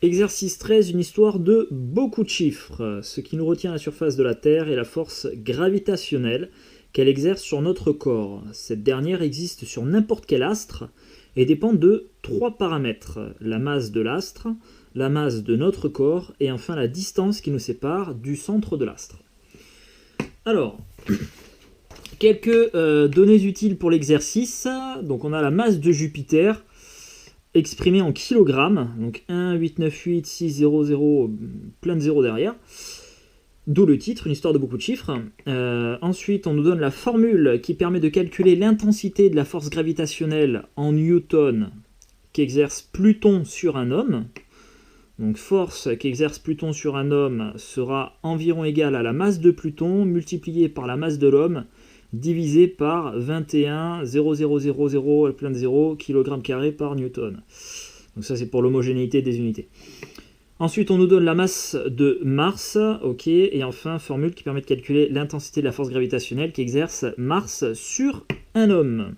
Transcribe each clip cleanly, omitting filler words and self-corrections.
Exercice 13, une histoire de beaucoup de chiffres. Ce qui nous retient à la surface de la Terre est la force gravitationnelle qu'elle exerce sur notre corps. Cette dernière existe sur n'importe quel astre et dépend de 3 paramètres. La masse de l'astre, la masse de notre corps et enfin la distance qui nous sépare du centre de l'astre. Alors, quelques données utiles pour l'exercice. Donc on a la masse de Jupiter exprimée en kilogrammes, donc 1, 8, 9, 8, 6, 0, 0, plein de zéros derrière. D'où le titre, une histoire de beaucoup de chiffres. Ensuite, on nous donne la formule qui permet de calculer l'intensité de la force gravitationnelle en newton qu'exerce Pluton sur un homme. Donc force qu'exerce Pluton sur un homme sera environ égale à la masse de Pluton multipliée par la masse de l'homme divisé par 21,0000 plein de 0 kg² par newton. Donc ça c'est pour l'homogénéité des unités. Ensuite on nous donne la masse de Mars, ok, et enfin formule qui permet de calculer l'intensité de la force gravitationnelle qu'exerce Mars sur un homme.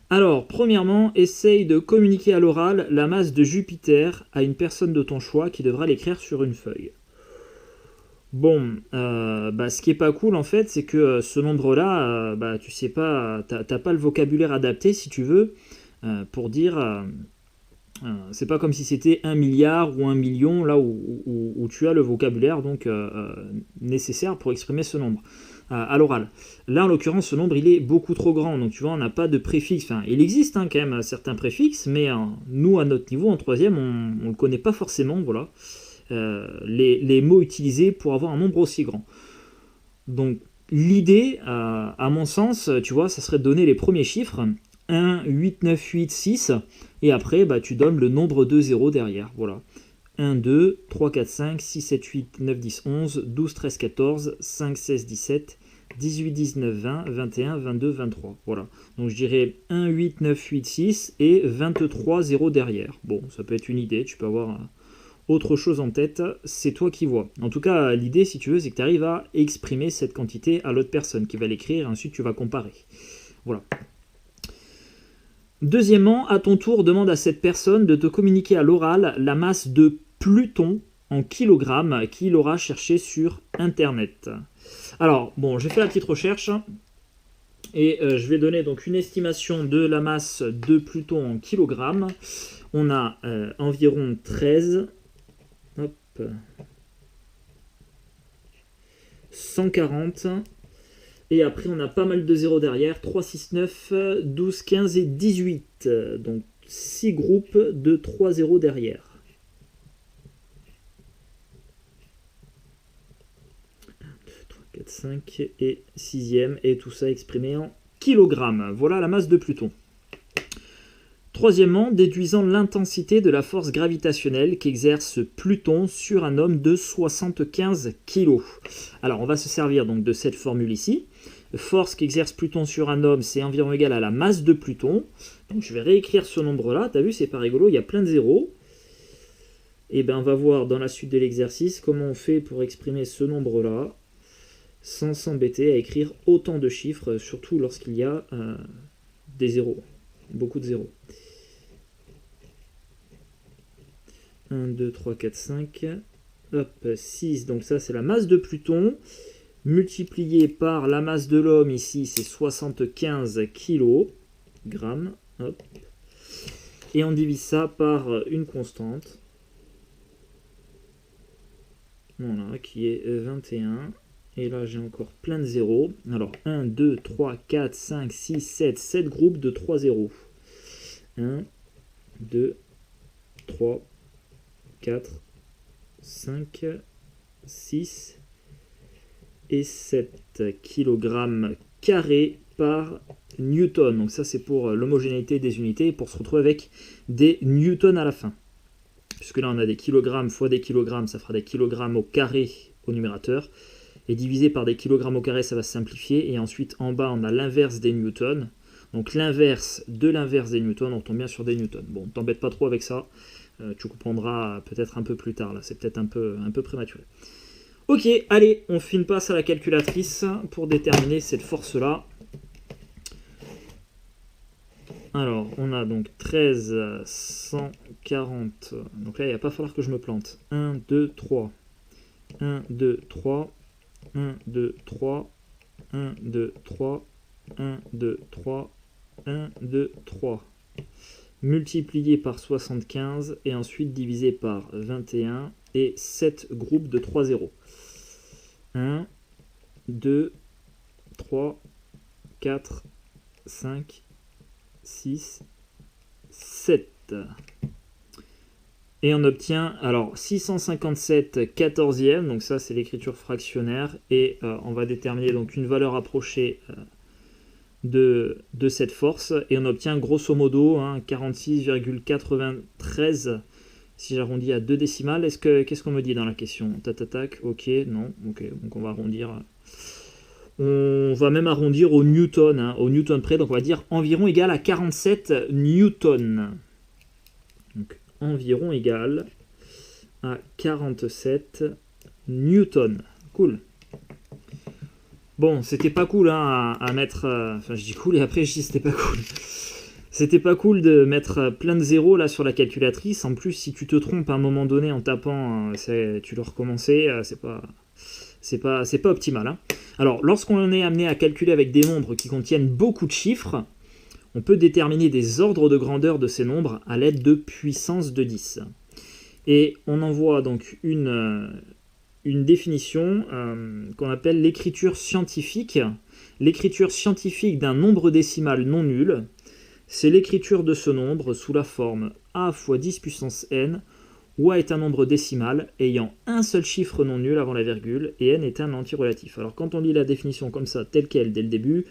Alors, premièrement, essaye de communiquer à l'oral la masse de Jupiter à une personne de ton choix qui devra l'écrire sur une feuille. Bon, ce qui est pas cool en fait, c'est que ce nombre-là, tu sais pas, t'as pas le vocabulaire adapté si tu veux, pour dire, c'est pas comme si c'était 1 milliard ou 1 million, là où tu as le vocabulaire donc nécessaire pour exprimer ce nombre à l'oral. Là, en l'occurrence, ce nombre, il est beaucoup trop grand, donc tu vois, on n'a pas de préfixe, enfin, il existe quand même certains préfixes, mais nous, à notre niveau, en troisième, on ne le connaît pas forcément, voilà. Les mots utilisés pour avoir un nombre aussi grand. Donc l'idée, à mon sens, tu vois, ça serait de donner les premiers chiffres, 1, 8, 9, 8, 6, et après tu donnes le nombre de zéros derrière, voilà. 1, 2, 3, 4, 5, 6, 7, 8, 9, 10, 11, 12, 13, 14, 5, 16, 17, 18, 19, 20, 21, 22, 23, voilà. Donc je dirais 1, 8, 9, 8, 6 et 23 zéros derrière. Bon, ça peut être une idée, tu peux avoir autre chose en tête, c'est toi qui vois. En tout cas, l'idée, si tu veux, c'est que tu arrives à exprimer cette quantité à l'autre personne qui va l'écrire, et ensuite tu vas comparer. Voilà. Deuxièmement, à ton tour, demande à cette personne de te communiquer à l'oral la masse de Pluton en kilogrammes qu'il aura cherché sur Internet. Alors, bon, j'ai fait la petite recherche, et je vais donner donc une estimation de la masse de Pluton en kilogrammes. On a environ 13... Hop. 140 et après on a pas mal de zéros derrière, 3, 6, 9, 12, 15 et 18, donc 6 groupes de 3 zéros derrière. 1, 2, 3, 4, 5 et 6e, et tout ça exprimé en kilogrammes. Voilà la masse de Pluton. Troisièmement, déduisant l'intensité de la force gravitationnelle qu'exerce Pluton sur un homme de 75 kg. Alors on va se servir donc de cette formule ici. Force qu'exerce Pluton sur un homme, c'est environ égal à la masse de Pluton. Donc je vais réécrire ce nombre-là. T'as vu, c'est pas rigolo, il y a plein de zéros. Et bien on va voir dans la suite de l'exercice comment on fait pour exprimer ce nombre-là sans s'embêter à écrire autant de chiffres, surtout lorsqu'il y a des zéros, beaucoup de zéros. 1, 2, 3, 4, 5, hop, 6, donc ça c'est la masse de Pluton, multiplié par la masse de l'homme, ici c'est 75 kg, hop, et on divise ça par une constante, voilà, qui est 21, et là j'ai encore plein de zéros, alors 1, 2, 3, 4, 5, 6, 7 groupes de 3 zéros, 1, 2, 3, 4, 5, 6 et 7 kg carrés par newton. Donc ça c'est pour l'homogénéité des unités, pour se retrouver avec des newtons à la fin. Puisque là on a des kilogrammes fois des kilogrammes, ça fera des kilogrammes au carré au numérateur. Et divisé par des kilogrammes au carré, ça va se simplifier. Et ensuite en bas on a l'inverse des newtons. Donc l'inverse de l'inverse des newtons, on tombe bien sur des newtons. Bon, t'embête pas trop avec ça. Tu comprendras peut-être un peu plus tard, là c'est peut-être un peu prématuré. Ok, allez, on passe à la calculatrice pour déterminer cette force-là. Alors, on a donc 13, 140. Donc là, il va pas falloir que je me plante. 1, 2, 3. 1, 2, 3. 1, 2, 3. 1, 2, 3. 1, 2, 3. 1, 2, 3. Multiplié par 75 et ensuite divisé par 21 et 7 groupes de 3 zéros. 1, 2, 3, 4, 5, 6, 7. Et on obtient alors 657 14e, donc ça c'est l'écriture fractionnaire, et on va déterminer donc une valeur approchée de cette force, et on obtient grosso modo 46,93 si j'arrondis à 2 décimales. Qu'est-ce qu'on me dit dans la question? Tac, ok, non, ok, donc on va arrondir. On va même arrondir au newton, au newton près, donc on va dire environ égal à 47 newtons. Donc environ égal à 47 newtons. Cool. Bon, c'était pas cool à mettre... Enfin, je dis cool et après je dis c'était pas cool. C'était pas cool de mettre plein de zéros là sur la calculatrice. En plus, si tu te trompes à un moment donné en tapant, tu dois recommencer. C'est pas optimal. Hein. Alors, lorsqu'on est amené à calculer avec des nombres qui contiennent beaucoup de chiffres, on peut déterminer des ordres de grandeur de ces nombres à l'aide de puissance de 10. Et on en voit donc une définition qu'on appelle l'écriture scientifique. L'écriture scientifique d'un nombre décimal non nul, c'est l'écriture de ce nombre sous la forme a fois 10 puissance n, où a est un nombre décimal ayant un seul chiffre non nul avant la virgule, et n est un entier relatif. Alors quand on lit la définition comme ça, telle qu'elle, dès le début,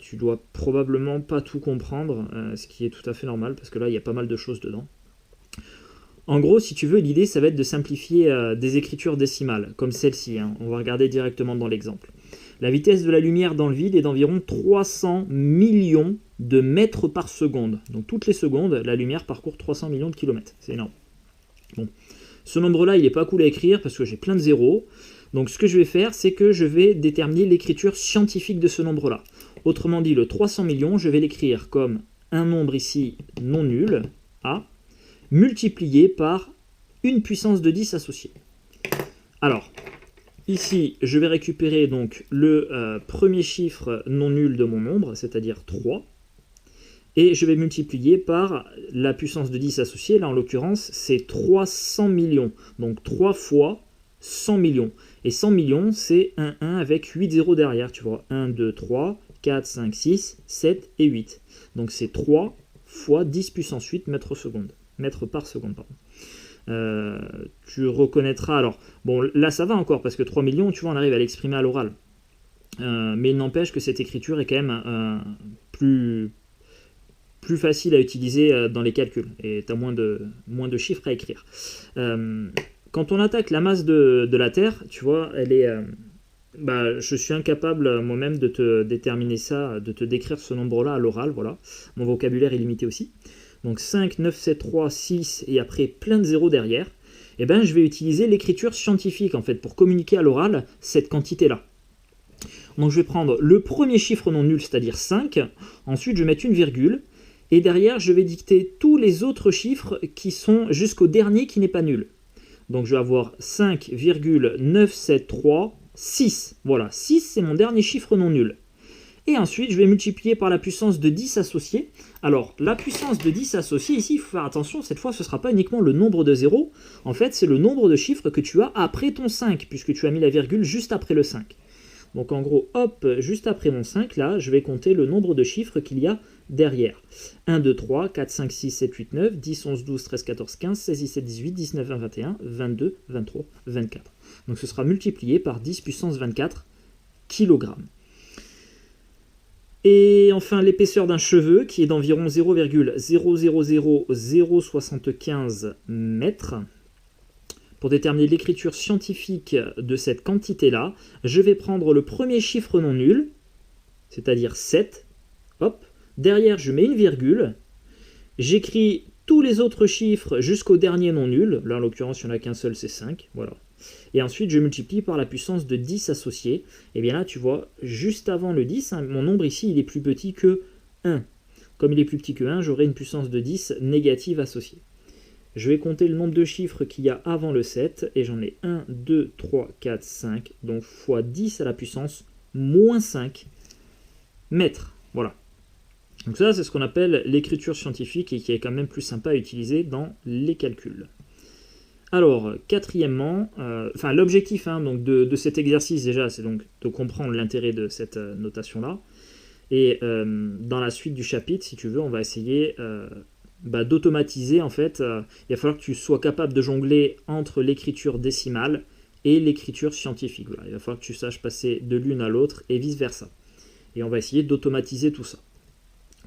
tu dois probablement pas tout comprendre, ce qui est tout à fait normal, parce que là, il y a pas mal de choses dedans. En gros, si tu veux, l'idée, ça va être de simplifier des écritures décimales, comme celle-ci. Hein. On va regarder directement dans l'exemple. La vitesse de la lumière dans le vide est d'environ 300 millions de mètres par seconde. Donc toutes les secondes, la lumière parcourt 300 millions de kilomètres. C'est énorme. Bon. Ce nombre-là, il n'est pas cool à écrire parce que j'ai plein de zéros. Donc ce que je vais faire, c'est que je vais déterminer l'écriture scientifique de ce nombre-là. Autrement dit, le 300 millions, je vais l'écrire comme un nombre ici non nul, A, multiplié par une puissance de 10 associée. Alors, ici, je vais récupérer donc le premier chiffre non nul de mon nombre, c'est-à-dire 3, et je vais multiplier par la puissance de 10 associée. Là, en l'occurrence, c'est 300 millions, donc 3 fois 100 millions. Et 100 millions, c'est un 1 avec 8 zéros derrière, tu vois. 1, 2, 3, 4, 5, 6, 7 et 8. Donc c'est 3 fois 10 puissance 8 mètres par seconde. Tu reconnaîtras, alors, bon, là ça va encore, parce que 3 millions, tu vois, on arrive à l'exprimer à l'oral. Mais il n'empêche que cette écriture est quand même plus facile à utiliser dans les calculs, et tu as moins de chiffres à écrire. Quand on attaque la masse de la Terre, tu vois, elle est... je suis incapable moi-même de te déterminer ça, de te décrire ce nombre-là à l'oral, voilà. Mon vocabulaire est limité aussi. Donc 5, 9, 7, 3, 6, et après plein de zéros derrière. Et je vais utiliser l'écriture scientifique, en fait, pour communiquer à l'oral cette quantité-là. Donc je vais prendre le premier chiffre non nul, c'est-à-dire 5. Ensuite, je vais mettre une virgule. Et derrière, je vais dicter tous les autres chiffres qui sont jusqu'au dernier qui n'est pas nul. Donc je vais avoir 5,973, 6. Voilà, 6 c'est mon dernier chiffre non nul. Et ensuite, je vais multiplier par la puissance de 10 associée. Alors, la puissance de 10 associée, ici, il faut faire attention, cette fois, ce ne sera pas uniquement le nombre de zéros. En fait, c'est le nombre de chiffres que tu as après ton 5, puisque tu as mis la virgule juste après le 5. Donc en gros, hop, juste après mon 5, là, je vais compter le nombre de chiffres qu'il y a derrière. 1, 2, 3, 4, 5, 6, 7, 8, 9, 10, 11, 12, 13, 14, 15, 16, 17, 18, 19, 20, 21, 22, 23, 24. Donc ce sera multiplié par 10 puissance 24 kg. Et enfin, l'épaisseur d'un cheveu, qui est d'environ 0,000075 mètres. Pour déterminer l'écriture scientifique de cette quantité-là, je vais prendre le premier chiffre non nul, c'est-à-dire 7. Hop. Derrière, je mets une virgule. J'écris tous les autres chiffres jusqu'au dernier non nul. Là, en l'occurrence, il n'y en a qu'un seul, c'est 5. Voilà. Et ensuite, je multiplie par la puissance de 10 associée. Et bien là, tu vois, juste avant le 10, mon nombre ici, il est plus petit que 1. Comme il est plus petit que 1, j'aurai une puissance de 10 négative associée. Je vais compter le nombre de chiffres qu'il y a avant le 7, et j'en ai 1, 2, 3, 4, 5, donc fois 10 à la puissance moins 5 mètres. Voilà. Donc ça, c'est ce qu'on appelle l'écriture scientifique et qui est quand même plus sympa à utiliser dans les calculs. Alors, quatrièmement, l'objectif donc de cet exercice déjà, c'est donc de comprendre l'intérêt de cette notation-là. Et dans la suite du chapitre, si tu veux, on va essayer d'automatiser. En fait, il va falloir que tu sois capable de jongler entre l'écriture décimale et l'écriture scientifique. Voilà, il va falloir que tu saches passer de l'une à l'autre et vice-versa. Et on va essayer d'automatiser tout ça.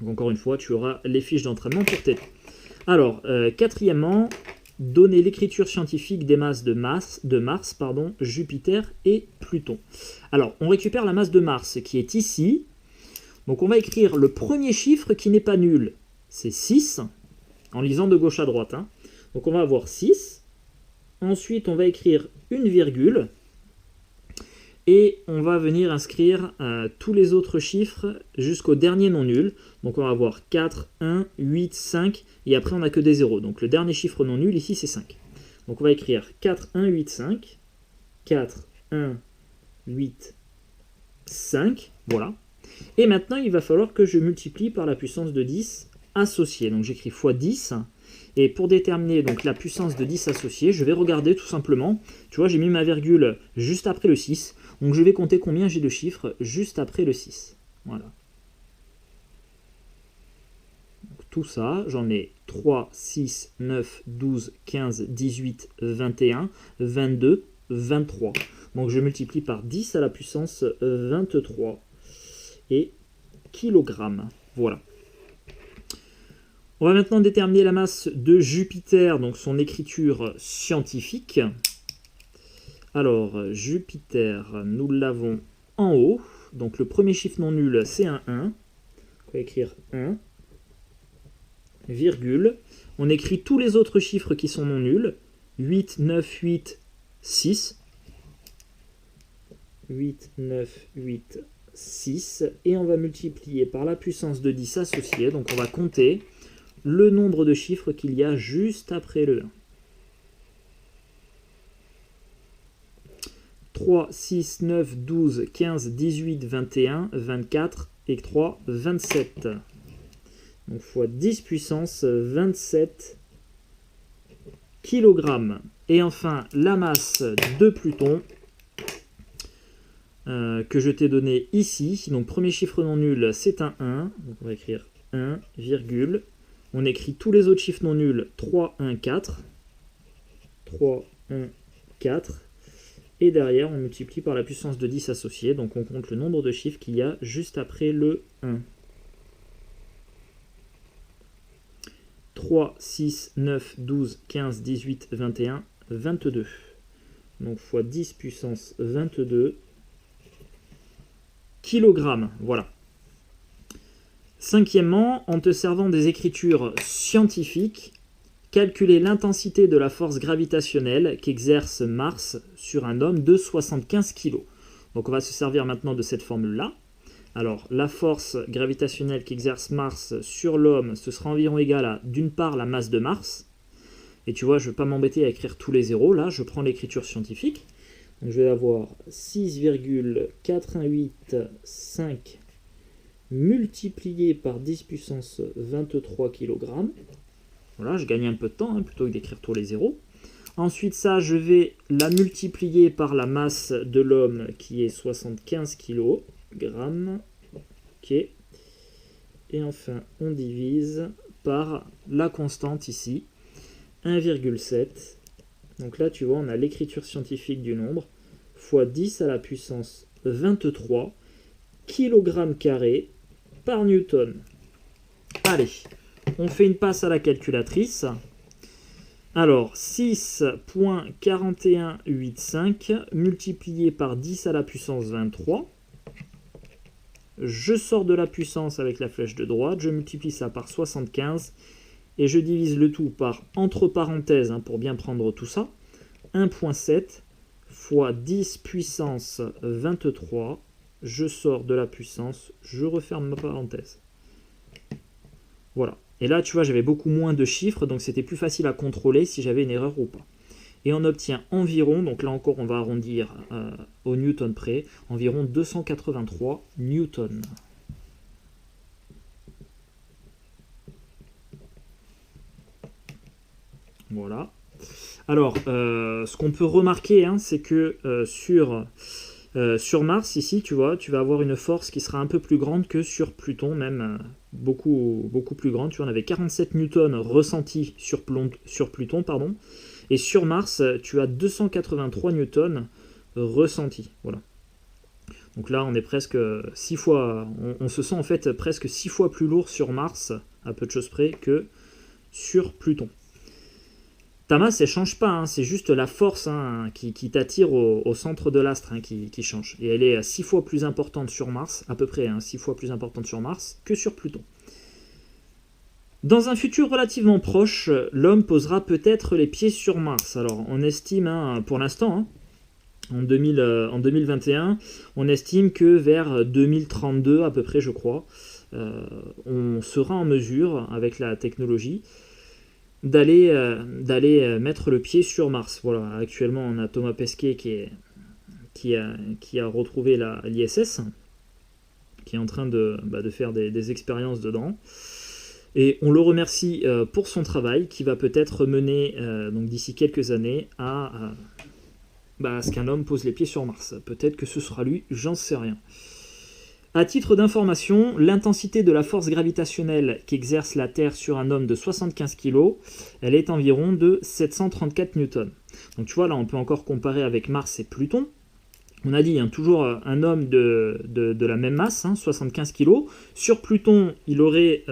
Donc encore une fois, tu auras les fiches d'entraînement pour t'aider. Alors, quatrièmement, donner l'écriture scientifique des masses de Mars, Jupiter et Pluton. Alors, on récupère la masse de Mars qui est ici. Donc on va écrire le premier chiffre qui n'est pas nul, c'est 6, en lisant de gauche à droite. Donc on va avoir 6. Ensuite, on va écrire une virgule. Et on va venir inscrire tous les autres chiffres jusqu'au dernier non nul. Donc on va avoir 4, 1, 8, 5, et après on n'a que des zéros. Donc le dernier chiffre non nul ici c'est 5. Donc on va écrire 4, 1, 8, 5, 4, 1, 8, 5, voilà. Et maintenant il va falloir que je multiplie par la puissance de 10 associée. Donc j'écris x 10. Et pour déterminer donc la puissance de 10 associée, je vais regarder tout simplement. Tu vois, j'ai mis ma virgule juste après le 6. Donc je vais compter combien j'ai de chiffres juste après le 6. Voilà. Donc, tout ça, j'en ai 3, 6, 9, 12, 15, 18, 21, 22, 23. Donc je multiplie par 10 à la puissance 23 et kilogrammes. Voilà. On va maintenant déterminer la masse de Jupiter, donc son écriture scientifique. Alors, Jupiter, nous l'avons en haut. Donc le premier chiffre non nul, c'est un 1. On va écrire 1, virgule. On écrit tous les autres chiffres qui sont non nuls. 8, 9, 8, 6. 8, 9, 8, 6. Et on va multiplier par la puissance de 10 associée. Donc on va compter le nombre de chiffres qu'il y a juste après le 1. 3, 6, 9, 12, 15, 18, 21, 24 et 3, 27. Donc fois 10 puissance 27 kg. Et enfin, la masse de Pluton que je t'ai donné ici. Donc premier chiffre non nul, c'est un 1. Donc on va écrire 1, virgule. On écrit tous les autres chiffres non nuls, 3, 1, 4. 3, 1, 4. Et derrière, on multiplie par la puissance de 10 associée. Donc on compte le nombre de chiffres qu'il y a juste après le 1. 3, 6, 9, 12, 15, 18, 21, 22. Donc fois 10 puissance 22 kilogrammes. Voilà. Cinquièmement, en te servant des écritures scientifiques, calculer l'intensité de la force gravitationnelle qu'exerce Mars sur un homme de 75 kg. Donc on va se servir maintenant de cette formule-là. Alors la force gravitationnelle qu'exerce Mars sur l'homme, ce sera environ égal à d'une part la masse de Mars. Et tu vois, je ne vais pas m'embêter à écrire tous les zéros, là je prends l'écriture scientifique. Donc je vais avoir 6,418,5 multiplié par 10 puissance 23 kg. Voilà, je gagne un peu de temps plutôt que d'écrire tous les zéros. Ensuite, ça, je vais la multiplier par la masse de l'homme qui est 75 kg. Ok. Et enfin, on divise par la constante ici, 1,7. Donc là, tu vois, on a l'écriture scientifique du nombre, fois 10 à la puissance 23 kg carré par newton. Allez, on fait une passe à la calculatrice. Alors, 6.4185 multiplié par 10 à la puissance 23. Je sors de la puissance avec la flèche de droite, je multiplie ça par 75 et je divise le tout par entre parenthèses pour bien prendre tout ça. 1.7 fois 10 puissance 23. Je sors de la puissance, je referme ma parenthèse. Voilà. Et là, tu vois, j'avais beaucoup moins de chiffres, donc c'était plus facile à contrôler si j'avais une erreur ou pas. Et on obtient environ, donc là encore on va arrondir au newton près, environ 283 newtons. Voilà. Alors, ce qu'on peut remarquer, hein, c'est que sur Mars, ici, tu vois, tu vas avoir une force qui sera un peu plus grande que sur Pluton, même beaucoup, beaucoup plus grande. Tu vois, on avait 47 newtons ressentis sur Pluton, pardon. Et sur Mars, tu as 283 newtons ressentis. Voilà. Donc là, on est presque 6 fois... On se sent en fait presque 6 fois plus lourd sur Mars, à peu de choses près, que sur Pluton. Ta masse, elle change pas, hein, c'est juste la force hein, qui t'attire au centre de l'astre hein, qui change. Et elle est 6 fois plus importante sur Mars, à peu près 6 fois plus importante sur Mars que sur Pluton. Dans un futur relativement proche, l'homme posera peut-être les pieds sur Mars. Alors, on estime, hein, pour l'instant, hein, en 2021, on estime que vers 2032, à peu près, je crois, on sera en mesure, avec la technologie, d'aller mettre le pied sur Mars. Voilà, actuellement, on a Thomas Pesquet qui a retrouvé l'ISS, qui est en train de faire des expériences dedans. Et on le remercie pour son travail qui va peut-être mener donc d'ici quelques années à ce qu'un homme pose les pieds sur Mars. Peut-être que ce sera lui, j'en sais rien. À titre d'information, l'intensité de la force gravitationnelle qu'exerce la Terre sur un homme de 75 kg, elle est environ de 734 newtons. Donc tu vois, là on peut encore comparer avec Mars et Pluton. On a dit hein, toujours un homme de la même masse, hein, 75 kg. Sur Pluton, il aurait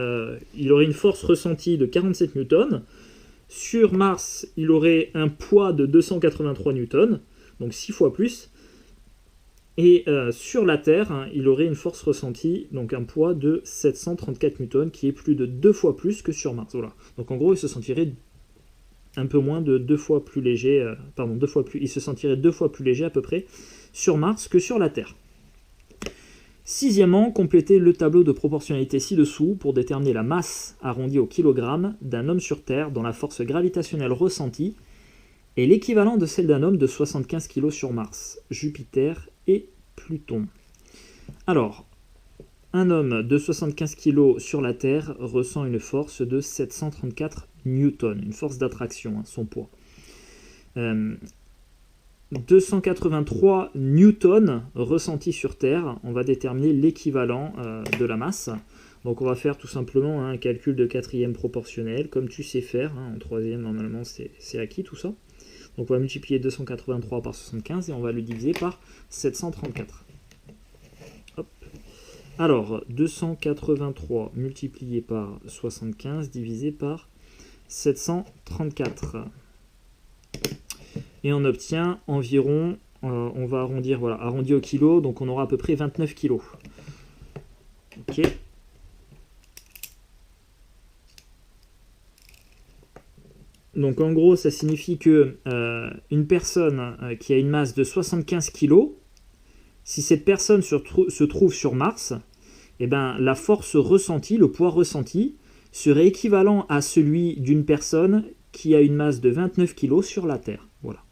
une force ressentie de 47 newtons. Sur Mars, il aurait un poids de 283 newtons, donc 6 fois plus. Et sur la Terre, hein, il aurait une force ressentie, donc un poids de 734 newtons, qui est plus de 2 fois plus que sur Mars. Voilà. Donc en gros, il se sentirait un peu moins de 2 fois plus léger, il se sentirait 2 fois plus léger à peu près sur Mars que sur la Terre. Sixièmement, complétez le tableau de proportionnalité ci-dessous pour déterminer la masse arrondie au kilogramme d'un homme sur Terre dont la force gravitationnelle ressentie est l'équivalent de celle d'un homme de 75 kg sur Mars, Jupiter et Pluton. Alors, un homme de 75 kg sur la Terre ressent une force de 734 newtons, une force d'attraction, hein, son poids. 283 newtons ressentis sur Terre, on va déterminer l'équivalent de la masse. Donc on va faire tout simplement un calcul de quatrième proportionnel, comme tu sais faire, hein, en troisième normalement c'est acquis tout ça. Donc on va multiplier 283 par 75 et on va le diviser par 734. Hop. Alors 283 multiplié par 75 divisé par 734. Et on obtient environ, on va arrondir, voilà, arrondi au kilo, donc on aura à peu près 29 kilos. Ok. Donc en gros, ça signifie que une personne qui a une masse de 75 kg, si cette personne se trouve sur Mars, eh ben, la force ressentie, le poids ressenti, serait équivalent à celui d'une personne qui a une masse de 29 kg sur la Terre. Voilà.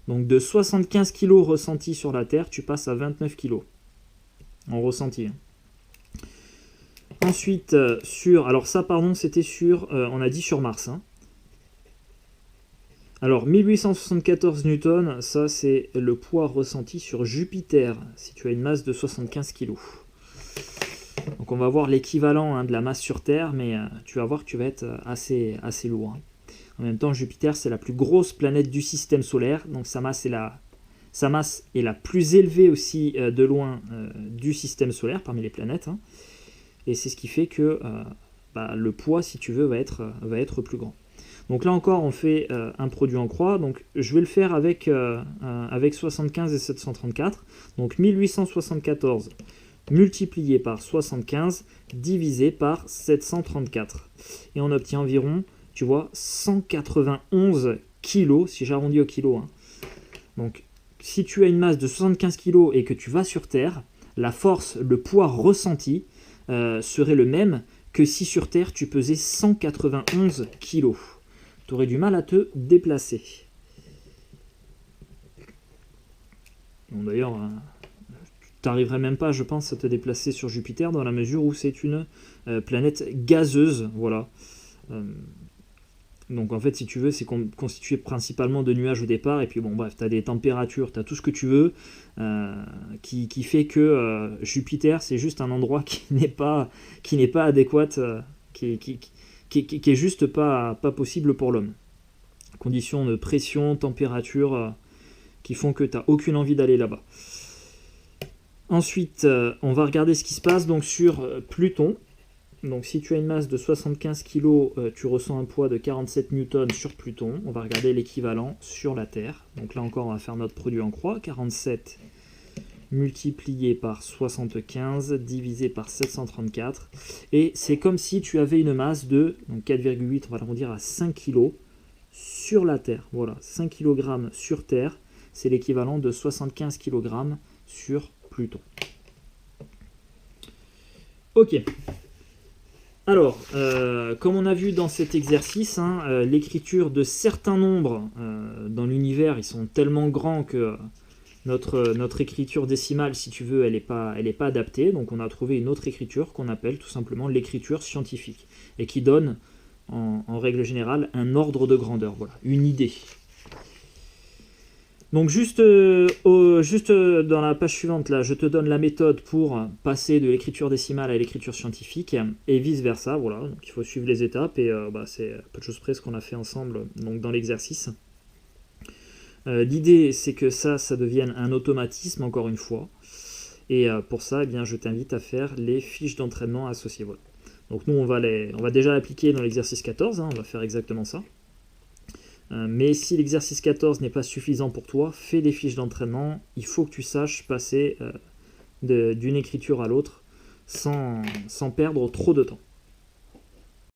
Donc de 75 kg ressentis sur la Terre, tu passes à 29 kg en ressenti. Ensuite, alors ça, pardon, c'était on a dit sur Mars. Hein. Alors 1874 newtons, ça c'est le poids ressenti sur Jupiter, si tu as une masse de 75 kg. Donc on va voir l'équivalent hein, de la masse sur Terre, mais tu vas voir que tu vas être assez lourd. Hein. En même temps, Jupiter c'est la plus grosse planète du système solaire, donc sa masse est la plus élevée aussi de loin du système solaire parmi les planètes. Hein. Et c'est ce qui fait que le poids, si tu veux, va être plus grand. Donc là encore, on fait un produit en croix. Donc je vais le faire avec 75 et 734. Donc 1874 multiplié par 75 divisé par 734. Et on obtient environ, tu vois, 191 kg, si j'arrondis au kilo. Hein. Donc si tu as une masse de 75 kg et que tu vas sur Terre, la force, le poids ressenti serait le même que si sur Terre tu pesais 191 kg. Tu aurais du mal à te déplacer. Bon, d'ailleurs, tu n'arriverais même pas, je pense, à te déplacer sur Jupiter dans la mesure où c'est une planète gazeuse. Voilà. Donc en fait, si tu veux, c'est constitué principalement de nuages au départ, et puis bon, bref, tu as des températures, tu as tout ce que tu veux, qui fait que Jupiter, c'est juste un endroit qui n'est pas adéquat, qui est juste pas possible pour l'homme. Conditions de pression, température, qui font que tu n'as aucune envie d'aller là-bas. Ensuite, on va regarder ce qui se passe donc sur Pluton. Donc si tu as une masse de 75 kg, tu ressens un poids de 47 newtons sur Pluton. On va regarder l'équivalent sur la Terre. Donc là encore, on va faire notre produit en croix. 47 multiplié par 75 divisé par 734. Et c'est comme si tu avais une masse de 4,8, on va l'arrondir à 5 kg sur la Terre. Voilà, 5 kg sur Terre, c'est l'équivalent de 75 kg sur Pluton. Ok. Alors, comme on a vu dans cet exercice, l'écriture de certains nombres dans l'univers, ils sont tellement grands que notre écriture décimale, si tu veux, elle n'est pas adaptée. Donc on a trouvé une autre écriture qu'on appelle tout simplement l'écriture scientifique, et qui donne, en règle générale, un ordre de grandeur, voilà, une idée. Donc juste dans la page suivante, là, je te donne la méthode pour passer de l'écriture décimale à l'écriture scientifique, et vice-versa, voilà. Donc il faut suivre les étapes, et c'est à peu de choses près ce qu'on a fait ensemble donc, dans l'exercice. L'idée, c'est que ça devienne un automatisme, encore une fois, et pour ça, eh bien, je t'invite à faire les fiches d'entraînement associées. Voilà. Donc nous, on va déjà l'appliquer dans l'exercice 14, on va faire exactement ça. Mais si l'exercice 14 n'est pas suffisant pour toi, fais des fiches d'entraînement. Il faut que tu saches passer d'une écriture à l'autre sans perdre trop de temps.